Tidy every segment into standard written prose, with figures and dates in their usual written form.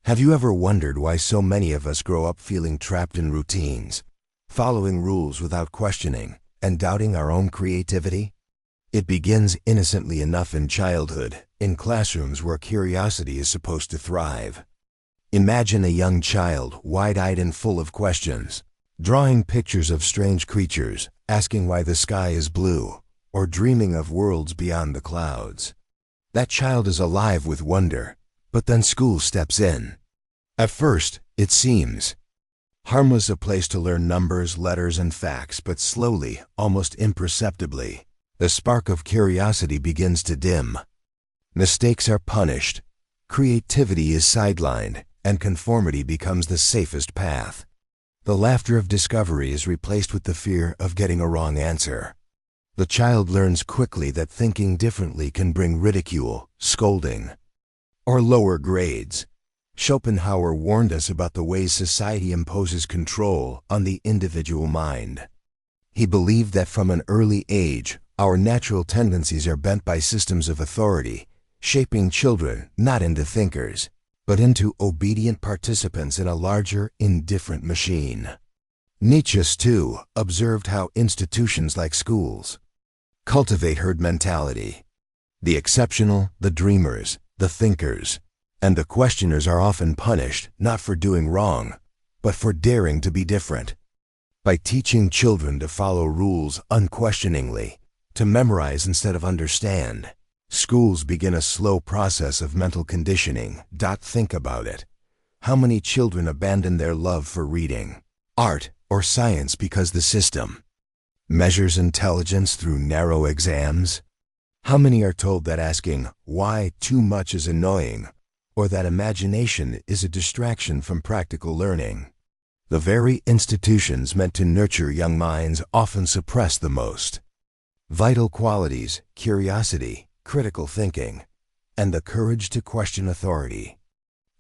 Have you ever wondered why so many of us grow up feeling trapped in routines, following rules without questioning, and doubting our own creativity? It begins innocently enough in childhood, in classrooms where curiosity is supposed to thrive. Imagine a young child, wide-eyed and full of questions, drawing pictures of strange creatures, asking why the sky is blue, or dreaming of worlds beyond the clouds. That child is alive with wonder, but then school steps in. At first, it seems harmless, a place to learn numbers, letters, and facts, but slowly, almost imperceptibly, the spark of curiosity begins to dim. Mistakes are punished, creativity is sidelined, and conformity becomes the safest path. The laughter of discovery is replaced with the fear of getting a wrong answer. The child learns quickly that thinking differently can bring ridicule, scolding, or lower grades. Schopenhauer warned us about the ways society imposes control on the individual mind. He believed that from an early age, our natural tendencies are bent by systems of authority, shaping children not into thinkers, but into obedient participants in a larger, indifferent machine. Nietzsche, too, observed how institutions like schools cultivate herd mentality. The exceptional, the dreamers, the thinkers, and the questioners are often punished not for doing wrong, but for daring to be different. By teaching children to follow rules unquestioningly, to memorize instead of understand, schools begin a slow process of mental conditioning. Think about it. How many children abandon their love for reading, art, or science because the system measures intelligence through narrow exams? How many are told that asking why too much is annoying, or that imagination is a distraction from practical learning? The very institutions meant to nurture young minds often suppress the most vital qualities: curiosity, critical thinking, and the courage to question authority.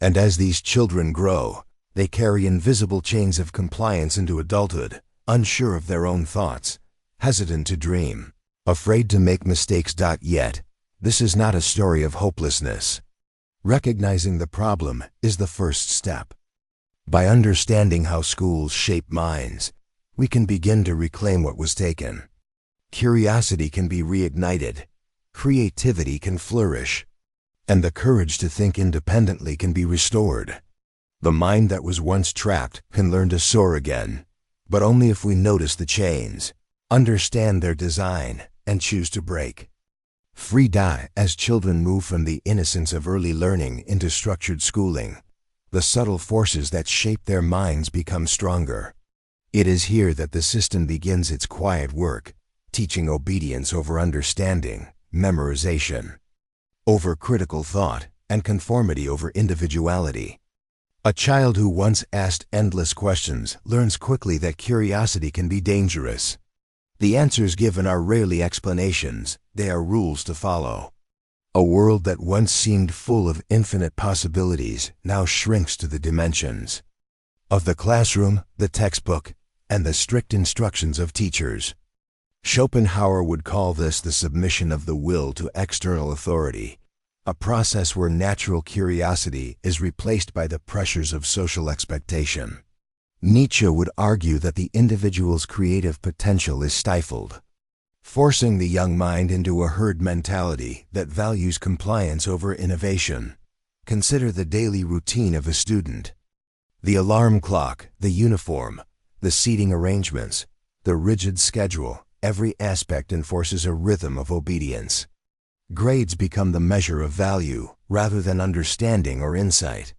And as these children grow, they carry invisible chains of compliance into adulthood, unsure of their own thoughts, hesitant to dream, afraid to make mistakes. Yet, this is not a story of hopelessness. Recognizing the problem is the first step. By understanding how schools shape minds, we can begin to reclaim what was taken. Curiosity can be reignited, creativity can flourish, and the courage to think independently can be restored. The mind that was once trapped can learn to soar again, but only if we notice the chains, understand their design, and choose to break free. As children move from the innocence of early learning into structured schooling, the subtle forces that shape their minds become stronger. It is here that the system begins its quiet work, teaching obedience over understanding, memorization over critical thought, and conformity over individuality. A child who once asked endless questions learns quickly that curiosity can be dangerous. The answers given are rarely explanations, they are rules to follow. A world that once seemed full of infinite possibilities now shrinks to the dimensions of the classroom, the textbook, and the strict instructions of teachers. Schopenhauer would call this the submission of the will to external authority, a process where natural curiosity is replaced by the pressures of social expectation. Nietzsche would argue that the individual's creative potential is stifled, forcing the young mind into a herd mentality that values compliance over innovation. Consider the daily routine of a student. The alarm clock, the uniform, the seating arrangements, the rigid schedule, every aspect enforces a rhythm of obedience. Grades become the measure of value, rather than understanding or insight.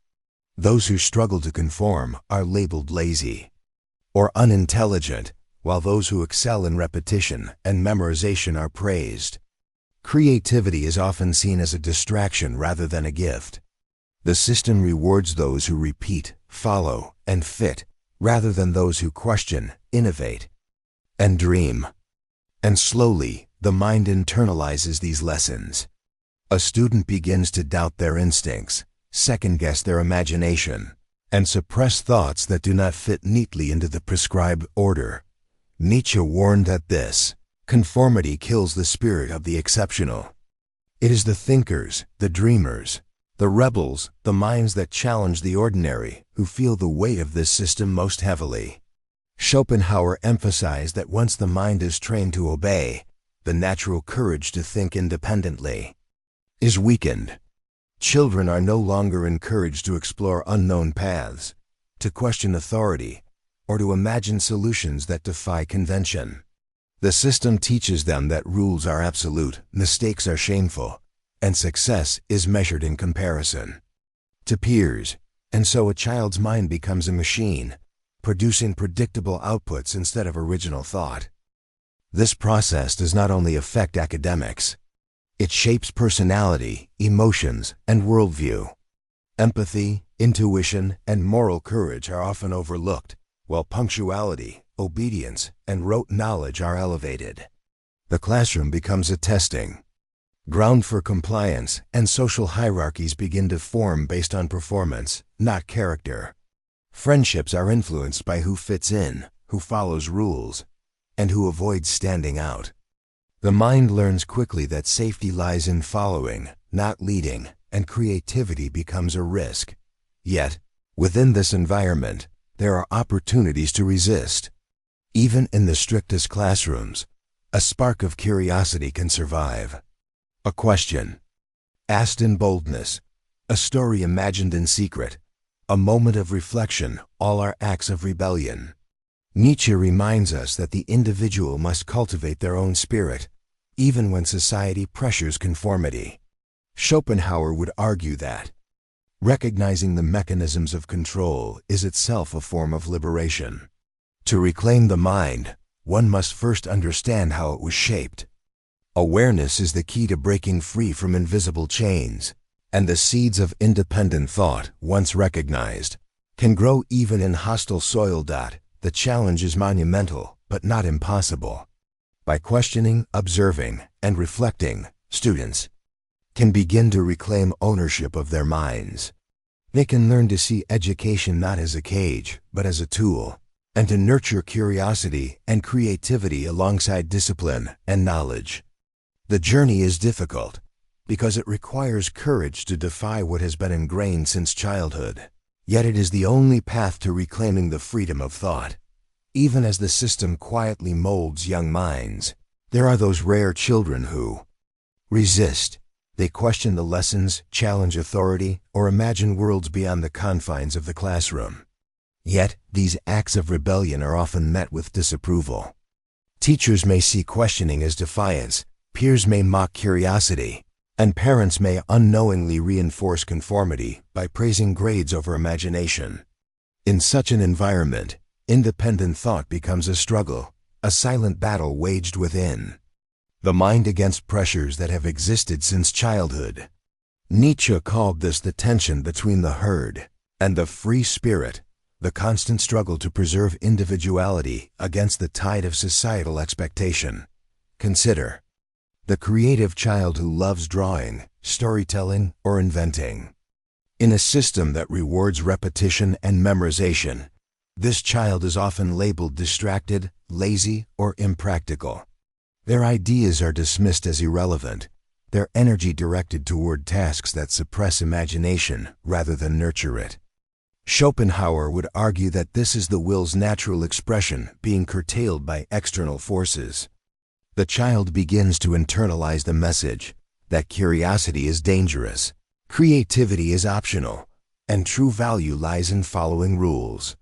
Those who struggle to conform are labeled lazy or unintelligent, while those who excel in repetition and memorization are praised. Creativity is often seen as a distraction rather than a gift. The system rewards those who repeat, follow, and fit, rather than those who question, innovate, and dream. And slowly, the mind internalizes these lessons. A student begins to doubt their instincts, second-guess their imagination, and suppress thoughts that do not fit neatly into the prescribed order. Nietzsche warned that this conformity kills the spirit of the exceptional. It is the thinkers, the dreamers, The rebels, the minds that challenge the ordinary, who feel the weight of this system most heavily. Schopenhauer emphasized that once the mind is trained to obey, the natural courage to think independently is weakened. Children are no longer encouraged to explore unknown paths, to question authority, or to imagine solutions that defy convention. The system teaches them that rules are absolute, mistakes are shameful, and success is measured in comparison to peers, and so a child's mind becomes a machine, producing predictable outputs instead of original thought. This process does not only affect academics. It shapes personality, emotions, and worldview. Empathy, intuition, and moral courage are often overlooked, while punctuality, obedience, and rote knowledge are elevated. The classroom becomes a testing ground for compliance, and social hierarchies begin to form based on performance, not character. Friendships are influenced by who fits in, who follows rules, and who avoids standing out. The mind learns quickly that safety lies in following, not leading, and creativity becomes a risk. Yet, within this environment, there are opportunities to resist. Even in the strictest classrooms, a spark of curiosity can survive. A question asked in boldness, a story imagined in secret, a moment of reflection, all are acts of rebellion. Nietzsche reminds us that the individual must cultivate their own spirit, even when society pressures conformity. Schopenhauer would argue that recognizing the mechanisms of control is itself a form of liberation. To reclaim the mind, one must first understand how it was shaped. Awareness is the key to breaking free from invisible chains, and the seeds of independent thought, once recognized, can grow even in hostile soil. The challenge is monumental, but not impossible. By questioning, observing, and reflecting, students can begin to reclaim ownership of their minds. They can learn to see education not as a cage, but as a tool, and to nurture curiosity and creativity alongside discipline and knowledge. The journey is difficult because it requires courage to defy what has been ingrained since childhood. Yet it is the only path to reclaiming the freedom of thought. Even as the system quietly molds young minds, there are those rare children who resist. They question the lessons, challenge authority, or imagine worlds beyond the confines of the classroom. Yet, these acts of rebellion are often met with disapproval. Teachers may see questioning as defiance, peers may mock curiosity, and parents may unknowingly reinforce conformity by praising grades over imagination. In such an environment, independent thought becomes a struggle, a silent battle waged within the mind against pressures that have existed since childhood. Nietzsche called this the tension between the herd and the free spirit, the constant struggle to preserve individuality against the tide of societal expectation. Consider the creative child who loves drawing, storytelling, or inventing. In a system that rewards repetition and memorization, this child is often labeled distracted, lazy, or impractical. Their ideas are dismissed as irrelevant, their energy directed toward tasks that suppress imagination rather than nurture it. Schopenhauer would argue that this is the will's natural expression being curtailed by external forces. The child begins to internalize the message that curiosity is dangerous, creativity is optional, and true value lies in following rules.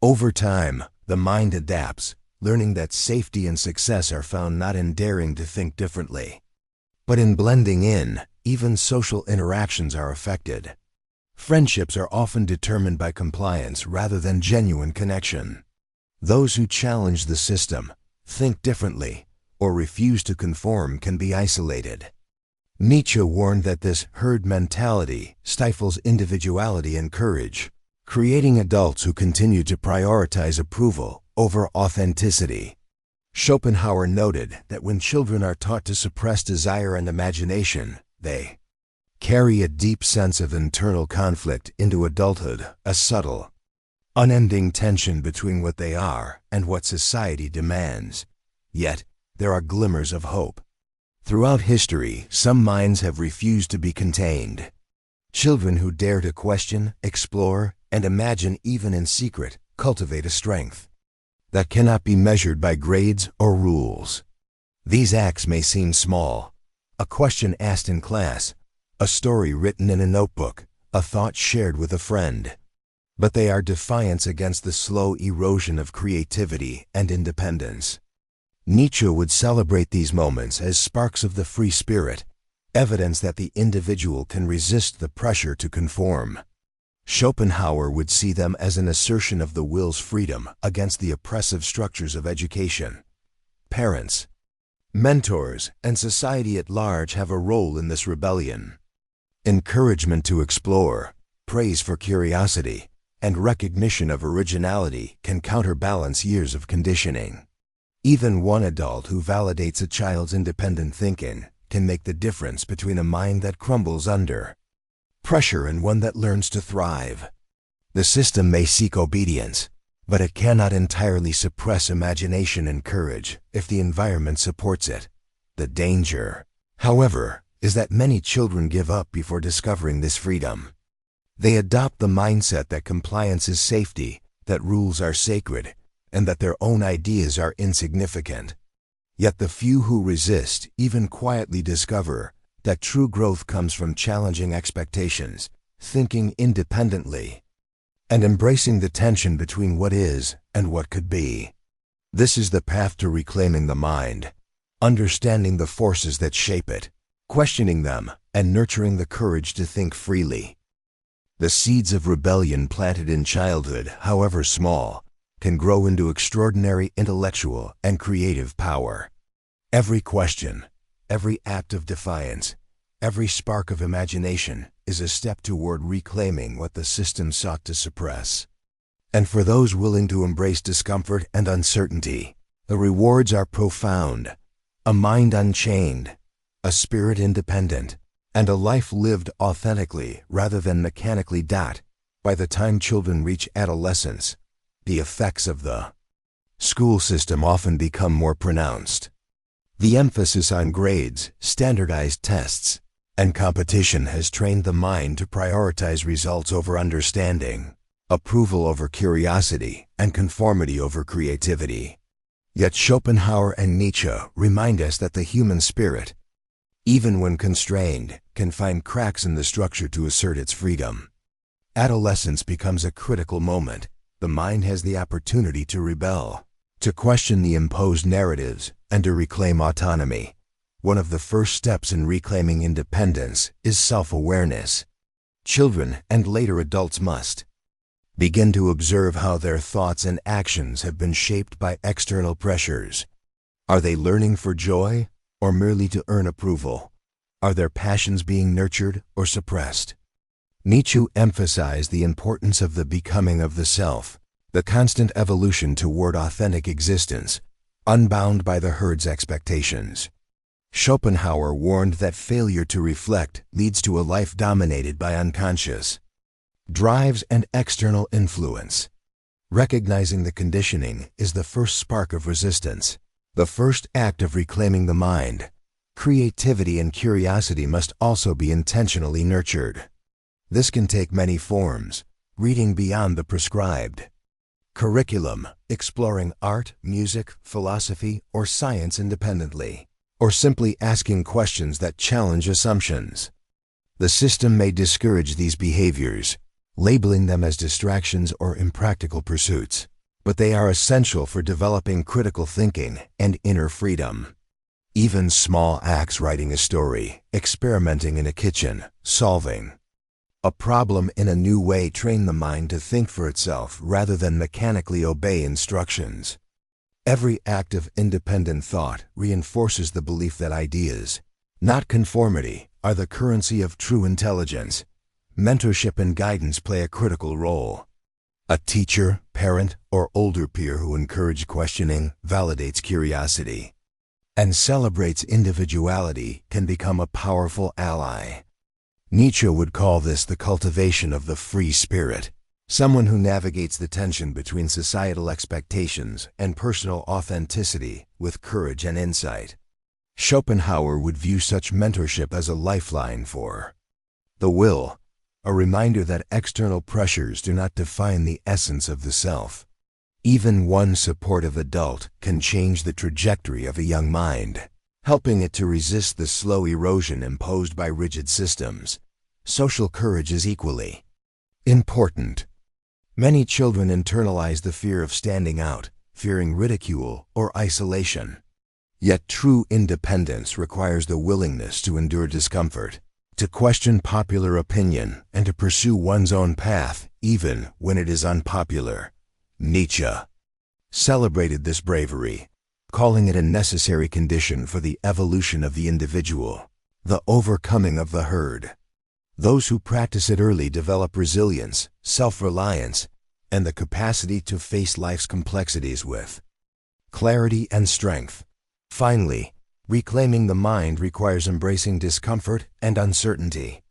Over time, the mind adapts, learning that safety and success are found not in daring to think differently, but in blending in. Even social interactions are affected. Friendships are often determined by compliance rather than genuine connection. Those who challenge the system, think differently, or refuse to conform can be isolated. Nietzsche warned that this herd mentality stifles individuality and courage, creating adults who continue to prioritize approval over authenticity. Schopenhauer noted that when children are taught to suppress desire and imagination, they carry a deep sense of internal conflict into adulthood, a subtle, unending tension between what they are and what society demands. Yet, there are glimmers of hope. Throughout history, some minds have refused to be contained. Children who dare to question, explore, and imagine even in secret cultivate a strength that cannot be measured by grades or rules. These acts may seem small: a question asked in class, a story written in a notebook, a thought shared with a friend. But they are defiance against the slow erosion of creativity and independence. Nietzsche would celebrate these moments as sparks of the free spirit, evidence that the individual can resist the pressure to conform. Schopenhauer would see them as an assertion of the will's freedom against the oppressive structures of education. Parents, mentors, and society at large have a role in this rebellion. Encouragement to explore, praise for curiosity, and recognition of originality can counterbalance years of conditioning. Even one adult who validates a child's independent thinking can make the difference between a mind that crumbles under pressure and one that learns to thrive. The system may seek obedience, but it cannot entirely suppress imagination and courage if the environment supports it. The danger, however, is that many children give up before discovering this freedom. They adopt the mindset that compliance is safety, that rules are sacred, and that their own ideas are insignificant. Yet the few who resist even quietly discover that true growth comes from challenging expectations, thinking independently, and embracing the tension between what is and what could be. This is the path to reclaiming the mind, understanding the forces that shape it, questioning them, and nurturing the courage to think freely. The seeds of rebellion planted in childhood, however small, can grow into extraordinary intellectual and creative power. Every question, every act of defiance, every spark of imagination is a step toward reclaiming what the system sought to suppress. And for those willing to embrace discomfort and uncertainty, the rewards are profound: a mind unchained, a spirit independent, and a life lived authentically rather than mechanically. By the time children reach adolescence, the effects of the school system often become more pronounced. The emphasis on grades, standardized tests, and competition has trained the mind to prioritize results over understanding, approval over curiosity, and conformity over creativity. Yet Schopenhauer and Nietzsche remind us that the human spirit, even when constrained, can find cracks in the structure to assert its freedom. Adolescence becomes a critical moment. The mind has the opportunity to rebel, to question the imposed narratives, and to reclaim autonomy. One of the first steps in reclaiming independence is self-awareness. Children and later adults must begin to observe how their thoughts and actions have been shaped by external pressures. Are they learning for joy or merely to earn approval? Are their passions being nurtured or suppressed? Nietzsche emphasized the importance of the becoming of the self, the constant evolution toward authentic existence, unbound by the herd's expectations. Schopenhauer warned that failure to reflect leads to a life dominated by unconscious drives and external influence. Recognizing the conditioning is the first spark of resistance, the first act of reclaiming the mind. Creativity and curiosity must also be intentionally nurtured. This can take many forms: reading beyond the prescribed curriculum, exploring art, music, philosophy, or science independently, or simply asking questions that challenge assumptions. The system may discourage these behaviors, labeling them as distractions or impractical pursuits, but they are essential for developing critical thinking and inner freedom. Even small acts, writing a story, experimenting in a kitchen, solving a problem in a new way, train the mind to think for itself rather than mechanically obey instructions. Every act of independent thought reinforces the belief that ideas, not conformity, are the currency of true intelligence. Mentorship and guidance play a critical role. A teacher, parent, or older peer who encourages questioning, validates curiosity, and celebrates individuality can become a powerful ally. Nietzsche would call this the cultivation of the free spirit, someone who navigates the tension between societal expectations and personal authenticity with courage and insight. Schopenhauer would view such mentorship as a lifeline for the will, a reminder that external pressures do not define the essence of the self. Even one supportive adult can change the trajectory of a young mind, helping it to resist the slow erosion imposed by rigid systems. Social courage is equally important. Many children internalize the fear of standing out, fearing ridicule or isolation. Yet true independence requires the willingness to endure discomfort, to question popular opinion, and to pursue one's own path, even when it is unpopular. Nietzsche celebrated this bravery, calling it a necessary condition for the evolution of the individual, the overcoming of the herd. Those who practice it early develop resilience, self-reliance, and the capacity to face life's complexities with clarity and strength. Finally, reclaiming the mind requires embracing discomfort and uncertainty.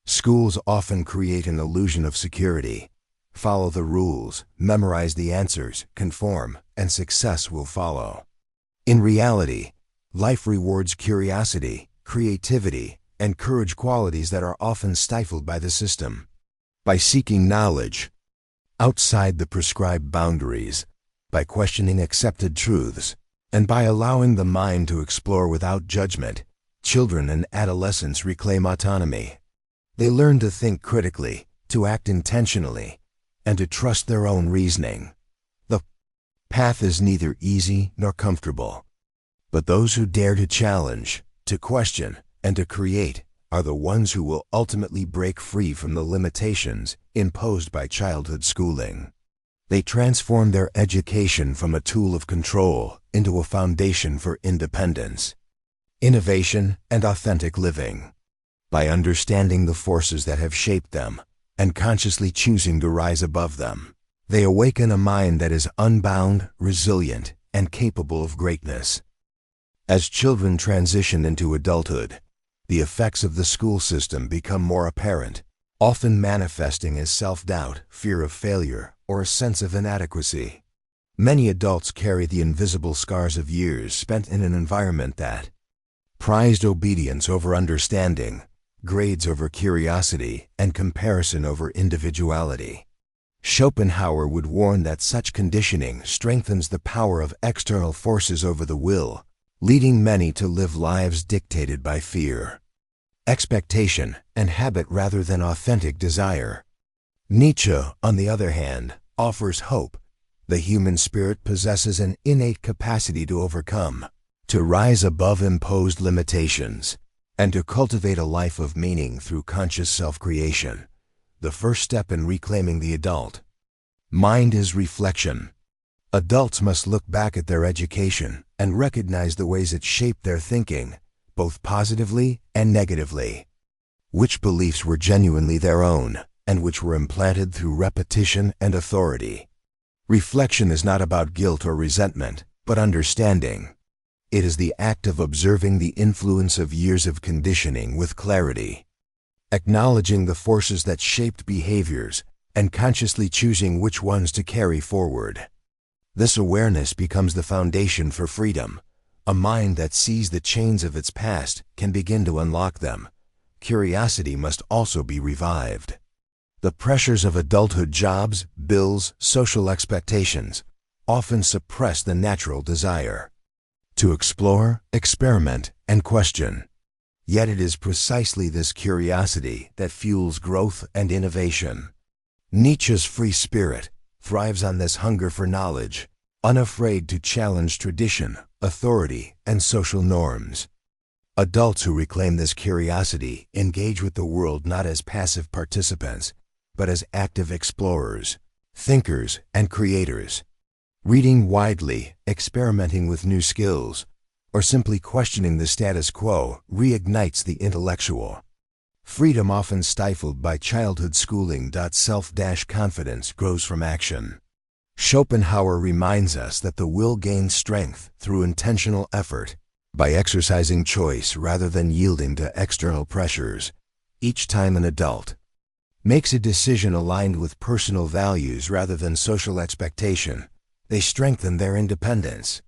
Schools often create an illusion of security. Follow the rules, memorize the answers, conform, and success will follow. In reality, life rewards curiosity, creativity, and courage, qualities that are often stifled by the system. By seeking knowledge outside the prescribed boundaries, by questioning accepted truths, and by allowing the mind to explore without judgment, children and adolescents reclaim autonomy. They learn to think critically, to act intentionally, and to trust their own reasoning. The path is neither easy nor comfortable, but those who dare to challenge, to question, and to create are the ones who will ultimately break free from the limitations imposed by childhood schooling. They transform their education from a tool of control into a foundation for independence, innovation, and authentic living. By understanding the forces that have shaped them and consciously choosing to rise above them, they awaken a mind that is unbound, resilient, and capable of greatness. As children transition into adulthood, the effects of the school system become more apparent, often manifesting as self-doubt, fear of failure, or a sense of inadequacy. Many adults carry the invisible scars of years spent in an environment that prized obedience over understanding, grades over curiosity, and comparison over individuality. Schopenhauer would warn that such conditioning strengthens the power of external forces over the will, leading many to live lives dictated by fear, expectation, and habit rather than authentic desire. Nietzsche, on the other hand, offers hope. The human spirit possesses an innate capacity to overcome, to rise above imposed limitations, and to cultivate a life of meaning through conscious self-creation. The first step in reclaiming the adult mind is reflection. Adults must look back at their education and recognize the ways it shaped their thinking, both positively and negatively. Which beliefs were genuinely their own, and which were implanted through repetition and authority. Reflection is not about guilt or resentment, but understanding. It is the act of observing the influence of years of conditioning with clarity, acknowledging the forces that shaped behaviors, and consciously choosing which ones to carry forward. This awareness becomes the foundation for freedom. A mind that sees the chains of its past can begin to unlock them. Curiosity must also be revived. The pressures of adulthood, jobs, bills, social expectations, often suppress the natural desire to explore, experiment, and question. Yet it is precisely this curiosity that fuels growth and innovation. Nietzsche's free spirit thrives on this hunger for knowledge, unafraid to challenge tradition, authority, and social norms. Adults who reclaim this curiosity engage with the world not as passive participants, but as active explorers, thinkers, and creators. Reading widely, experimenting with new skills, or simply questioning the status quo reignites the intellectual freedom often stifled by childhood schooling. Self-confidence grows from action. Schopenhauer reminds us that the will gains strength through intentional effort, by exercising choice rather than yielding to external pressures. Each time an adult makes a decision aligned with personal values rather than social expectation, they strengthen their independence.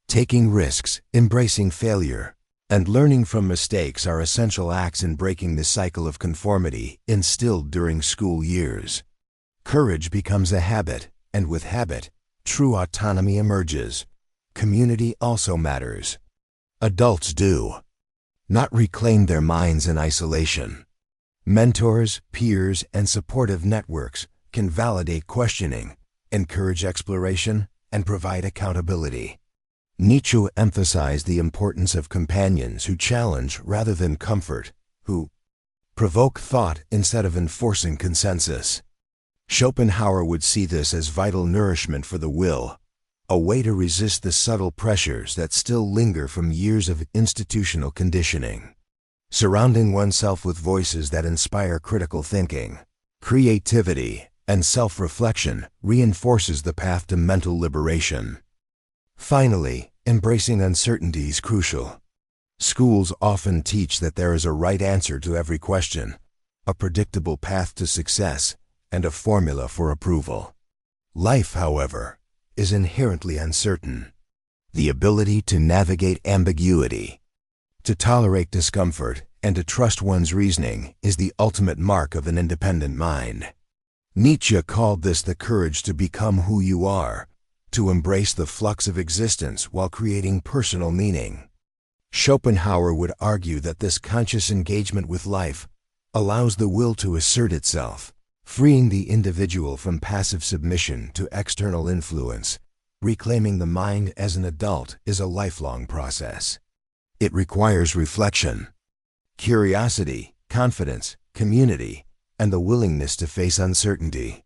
Taking risks, embracing failure, And learning from mistakes are essential acts in breaking the cycle of conformity instilled during school years. Courage becomes a habit, and with habit, true autonomy emerges. Community also matters. Adults do not reclaim their minds in isolation. Mentors, peers, and supportive networks can validate questioning, encourage exploration, and provide accountability. Nietzsche emphasized the importance of companions who challenge rather than comfort, who provoke thought instead of enforcing consensus. Schopenhauer would see this as vital nourishment for the will, a way to resist the subtle pressures that still linger from years of institutional conditioning. Surrounding oneself with voices that inspire critical thinking, creativity, and self-reflection reinforces the path to mental liberation. Finally, embracing uncertainty is crucial. Schools often teach that there is a right answer to every question, a predictable path to success, and a formula for approval. Life, however, is inherently uncertain. The ability to navigate ambiguity, to tolerate discomfort, and to trust one's reasoning is the ultimate mark of an independent mind. Nietzsche called this the courage to become who you are, to embrace the flux of existence while creating personal meaning. Schopenhauer would argue that this conscious engagement with life allows the will to assert itself, freeing the individual from passive submission to external influence. Reclaiming the mind as an adult is a lifelong process. It requires reflection, curiosity, confidence, community, and the willingness to face uncertainty.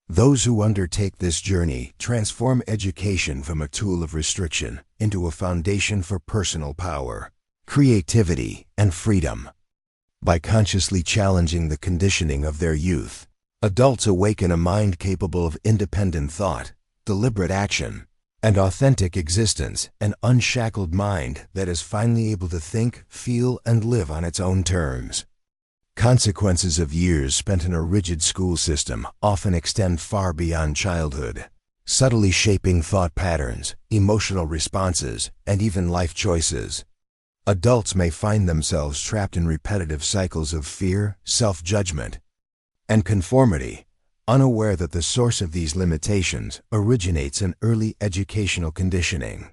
Those who undertake this journey transform education from a tool of restriction into a foundation for personal power, creativity, and freedom. By consciously challenging the conditioning of their youth, adults awaken a mind capable of independent thought, deliberate action, and authentic existence, an unshackled mind that is finally able to think, feel, and live on its own terms. Consequences of years spent in a rigid school system often extend far beyond childhood, subtly shaping thought patterns, emotional responses, and even life choices. Adults may find themselves trapped in repetitive cycles of fear, self-judgment, and conformity, unaware that the source of these limitations originates in early educational conditioning.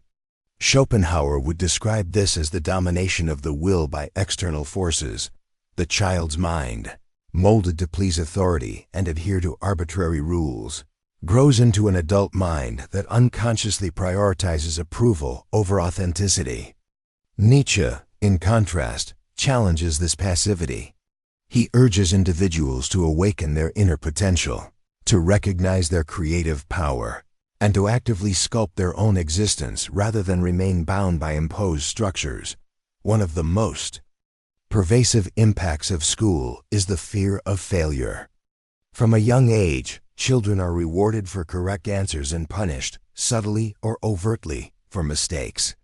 Schopenhauer would describe this as the domination of the will by external forces. The child's mind, molded to please authority and adhere to arbitrary rules, grows into an adult mind that unconsciously prioritizes approval over authenticity. Nietzsche, in contrast, challenges this passivity. He urges individuals to awaken their inner potential, to recognize their creative power, and to actively sculpt their own existence rather than remain bound by imposed structures. One of the most pervasive impacts of school is the fear of failure. From a young age, children are rewarded for correct answers and punished, subtly or overtly, for mistakes.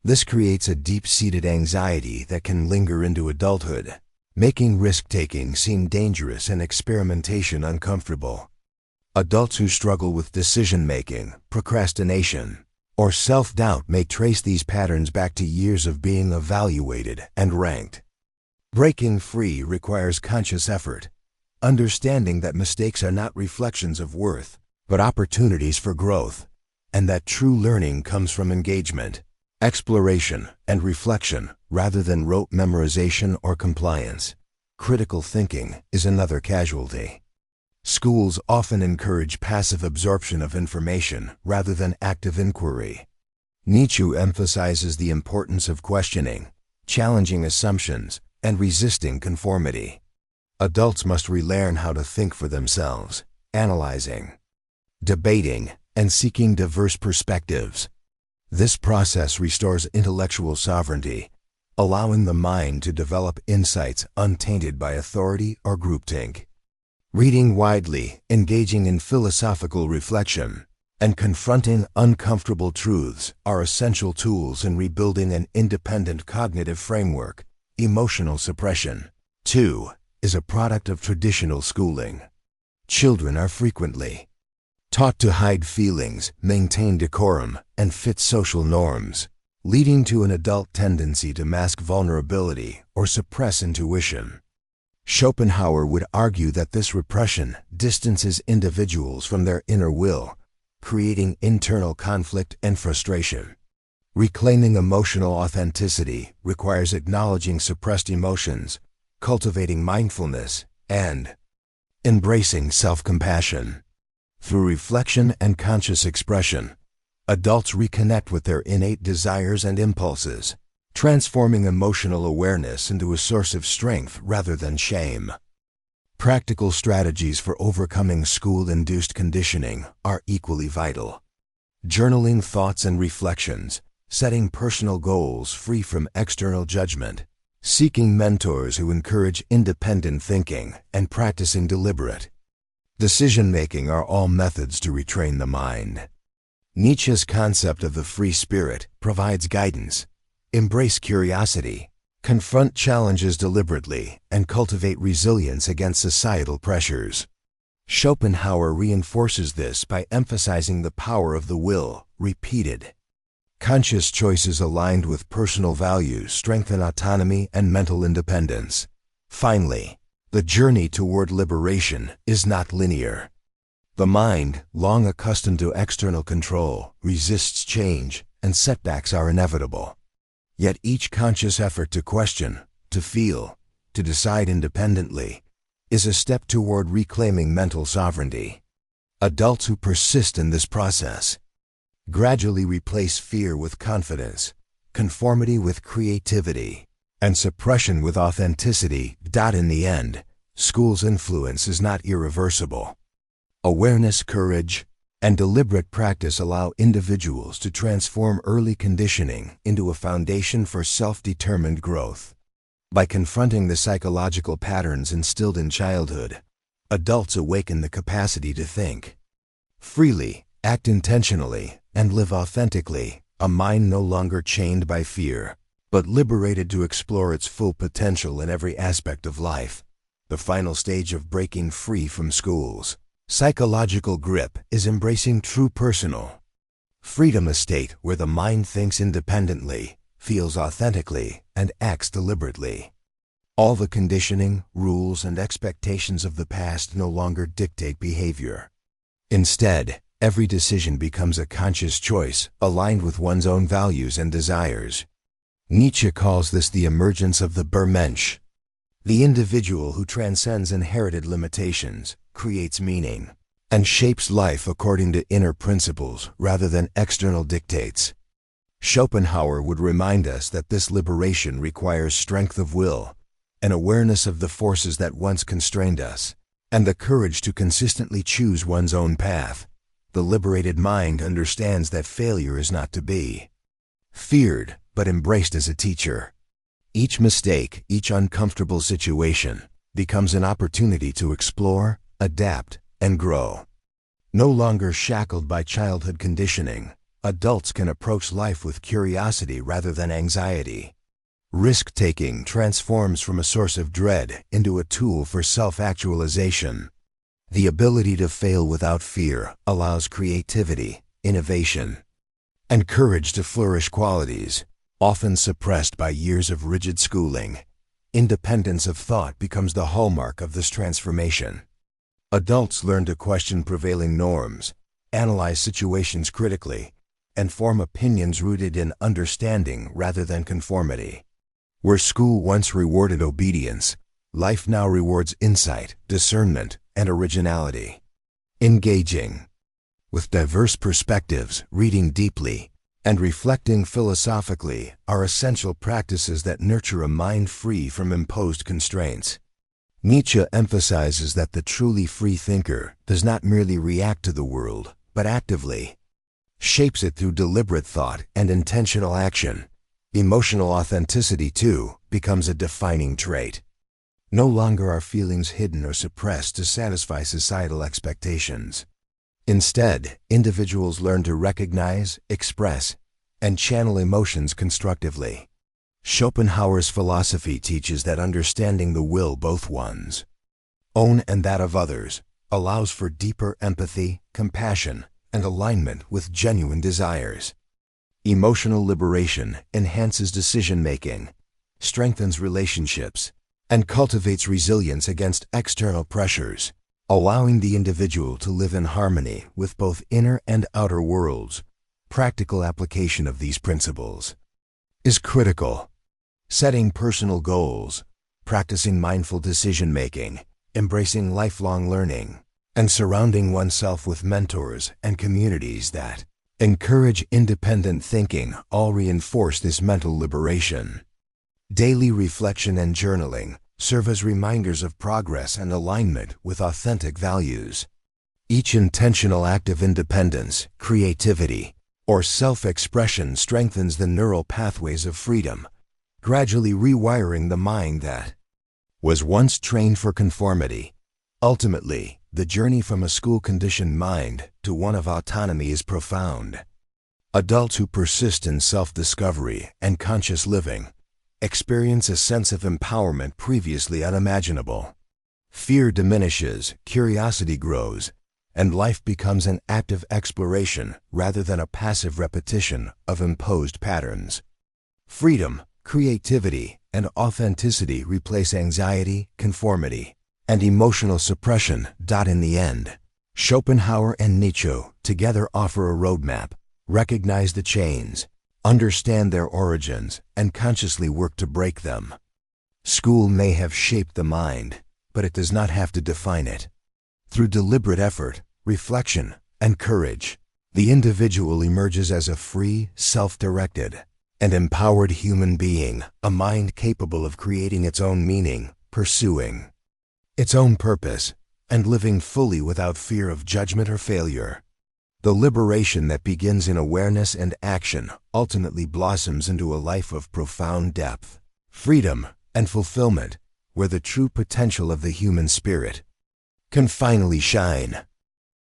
This creates a deep-seated anxiety that can linger into adulthood, making risk-taking seem dangerous and experimentation uncomfortable. Adults who struggle with decision-making, procrastination, or self-doubt may trace these patterns back to years of being evaluated and ranked. Breaking free requires conscious effort, understanding that mistakes are not reflections of worth, but opportunities for growth, and that true learning comes from engagement, exploration, and reflection rather than rote memorization or compliance. Critical thinking is another casualty. Schools often encourage passive absorption of information rather than active inquiry. Nietzsche emphasizes the importance of questioning, challenging assumptions, and resisting conformity. Adults must relearn how to think for themselves, analyzing, debating, and seeking diverse perspectives. This process restores intellectual sovereignty, allowing the mind to develop insights untainted by authority or groupthink. Reading widely, engaging in philosophical reflection, and confronting uncomfortable truths are essential tools in rebuilding an independent cognitive framework. Emotional suppression, too, is a product of traditional schooling. Children are frequently taught to hide feelings, maintain decorum, and fit social norms. leading to an adult tendency to mask vulnerability or suppress intuition. Schopenhauer would argue that this repression distances individuals from their inner will, creating internal conflict and frustration. Reclaiming emotional authenticity requires acknowledging suppressed emotions, cultivating mindfulness, and embracing self-compassion. Through reflection and conscious expression, adults reconnect with their innate desires and impulses, transforming emotional awareness into a source of strength rather than shame. Practical strategies for overcoming school-induced conditioning are equally vital. Journaling thoughts and reflections, setting personal goals free from external judgment, seeking mentors who encourage independent thinking, and practicing deliberate decision-making are all methods to retrain the mind. Nietzsche's concept of the free spirit provides guidance. Embrace curiosity, confront challenges deliberately, and cultivate resilience against societal pressures. Schopenhauer reinforces this by emphasizing the power of the will, repeated conscious choices aligned with personal values strengthen autonomy and mental independence. Finally, the journey toward liberation is not linear. The mind, long accustomed to external control, resists change, and setbacks are inevitable. Yet each conscious effort to question, to feel, to decide independently, is a step toward reclaiming mental sovereignty. Adults who persist in this process gradually replace fear with confidence, conformity with creativity, and suppression with authenticity. In the end, school's influence is not irreversible. Awareness, courage, and deliberate practice allow individuals to transform early conditioning into a foundation for self-determined growth. By confronting the psychological patterns instilled in childhood, adults awaken the capacity to think freely, act intentionally, and live authentically, a mind no longer chained by fear, but liberated to explore its full potential in every aspect of life. The final stage of breaking free from school's psychological grip is embracing true personal freedom, a state where the mind thinks independently, feels authentically, and acts deliberately. All the conditioning, rules, and expectations of the past no longer dictate behavior. Instead, every decision becomes a conscious choice aligned with one's own values and desires. Nietzsche calls this the emergence of the Bermensch, the individual who transcends inherited limitations, creates meaning, and shapes life according to inner principles rather than external dictates. Schopenhauer would remind us that this liberation requires strength of will, an awareness of the forces that once constrained us, and the courage to consistently choose one's own path. The liberated mind understands that failure is not to be feared, but embraced as a teacher. Each mistake, each uncomfortable situation, becomes an opportunity to explore, adapt, and grow. No longer shackled by childhood conditioning, adults can approach life with curiosity rather than anxiety. Risk-taking transforms from a source of dread into a tool for self-actualization. The ability to fail without fear allows creativity, innovation, and courage to flourish, qualities often suppressed by years of rigid schooling. Independence of thought becomes the hallmark of this transformation. Adults learn to question prevailing norms, analyze situations critically, and form opinions rooted in understanding rather than conformity. Where school once rewarded obedience, life now rewards insight, discernment, and originality. Engaging with diverse perspectives, reading deeply, and reflecting philosophically are essential practices that nurture a mind free from imposed constraints. Nietzsche emphasizes that the truly free thinker does not merely react to the world, but actively shapes it through deliberate thought and intentional action. Emotional authenticity, too, becomes a defining trait. No longer are feelings hidden or suppressed to satisfy societal expectations. Instead, individuals learn to recognize, express, and channel emotions constructively. Schopenhauer's philosophy teaches that understanding the will, both one's own and that of others, allows for deeper empathy, compassion, and alignment with genuine desires. Emotional liberation enhances decision-making, strengthens relationships, and cultivates resilience against external pressures, allowing the individual to live in harmony with both inner and outer worlds. Practical application of these principles is critical. Setting personal goals, practicing mindful decision-making, embracing lifelong learning, and surrounding oneself with mentors and communities that encourage independent thinking all reinforce this mental liberation. Daily reflection and journaling serve as reminders of progress and alignment with authentic values. Each intentional act of independence, creativity, or self-expression strengthens the neural pathways of freedom, gradually rewiring the mind that was once trained for conformity. Ultimately, the journey from a school-conditioned mind to one of autonomy is profound. Adults who persist in self-discovery and conscious living experience a sense of empowerment previously unimaginable. Fear diminishes, curiosity grows, and life becomes an active exploration rather than a passive repetition of imposed patterns. Freedom, creativity, and authenticity replace anxiety, conformity, and emotional suppression. In the end, Schopenhauer and Nietzsche together offer a roadmap. Recognize the chains, understand their origins, and consciously work to break them. School may have shaped the mind, but it does not have to define it. Through deliberate effort, reflection, and courage, the individual emerges as a free, self-directed, and empowered human being, a mind capable of creating its own meaning, pursuing its own purpose, and living fully without fear of judgment or failure. The liberation that begins in awareness and action ultimately blossoms into a life of profound depth, freedom, and fulfillment, where the true potential of the human spirit can finally shine.